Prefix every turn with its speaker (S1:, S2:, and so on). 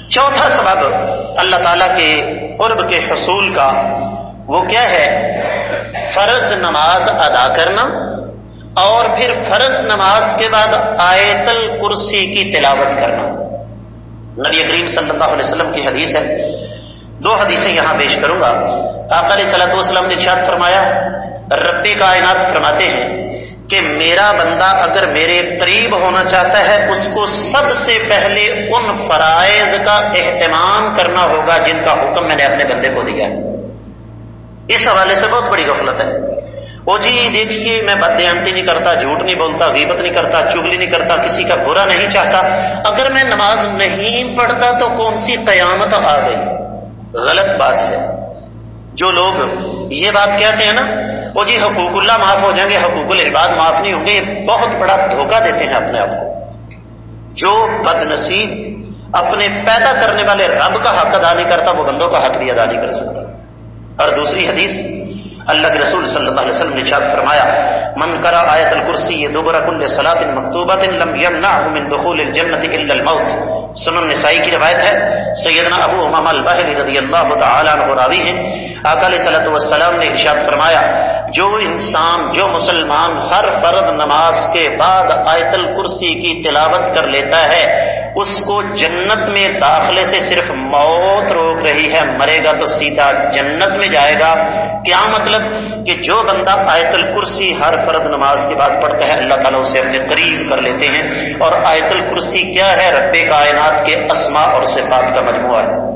S1: چوتھا سبب اللہ تعالیٰ کے قرب کے حصول کا وہ کیا ہے؟ فرض نماز ادا کرنا، اور پھر فرض نماز کے بعد آیت الکرسی کی تلاوت کرنا۔ نبی کریم صلی اللہ علیہ وسلم کی حدیث ہے، دو حدیثیں یہاں پیش کروں گا۔ آقا علیہ الصلوۃ والسلام نے ارشاد فرمایا، رب کائنات فرماتے ہیں کہ میرا بندہ اگر میرے قریب ہونا چاہتا ہے اس کو سب سے پہلے ان فرائض کا اہتمام کرنا ہوگا جن کا حکم میں نے اپنے بندے کو دیا ہے۔ اس حوالے سے بہت بڑی غفلت ہے۔ وہ جی دیکھیے میں بددیانتی نہیں کرتا، جھوٹ نہیں بولتا، غیبت نہیں کرتا، چغلی نہیں کرتا، کسی کا برا نہیں چاہتا، اگر میں نماز نہیں پڑھتا تو کون سی قیامت آ گئی؟ غلط بات ہے۔ جو لوگ یہ بات کہتے ہیں نا وہ جی حقوق اللہ معاف ہو جائیں گے، حقوق العباد معاف نہیں ہوں گے، یہ بہت بڑا دھوکہ دیتے ہیں اپنے آپ کو۔ جو بد نصیب اپنے پیدا کرنے والے رب کا حق ادا نہیں کرتا، وہ بندوں کا حق بھی ادا نہیں کر سکتا۔ اور دوسری حدیث اللہ کے رسول صلی اللہ علیہ وسلم نے ارشاد فرمایا، من قرأ آیت الکرسی دبر کل صلاۃ مکتوبۃ لم یمنعہ من دخول الجنۃ الا الموت۔ سنن نسائی کی روایت ہے، سیدنا ابو امامہ الباہلی رضی اللہ تعالی عنہ راوی ہیں، آقا علیہ الصلوۃ والسلام نے ارشاد فرمایا، جو انسان جو مسلمان ہر فرض نماز کے بعد آیت الکرسی کی تلاوت کر لیتا ہے اس کو جنت میں داخلے سے صرف موت روک رہی ہے، مرے گا تو سیدھا جنت میں جائے گا۔ کیا مطلب؟ کہ جو بندہ آیت الکرسی ہر فرض نماز کے بعد پڑھتا ہے اللہ تعالیٰ اسے اپنے قریب کر لیتے ہیں۔ اور آیت الکرسی کیا ہے؟ رب کائنات کے اسماء اور صفات کا مجموعہ ہے۔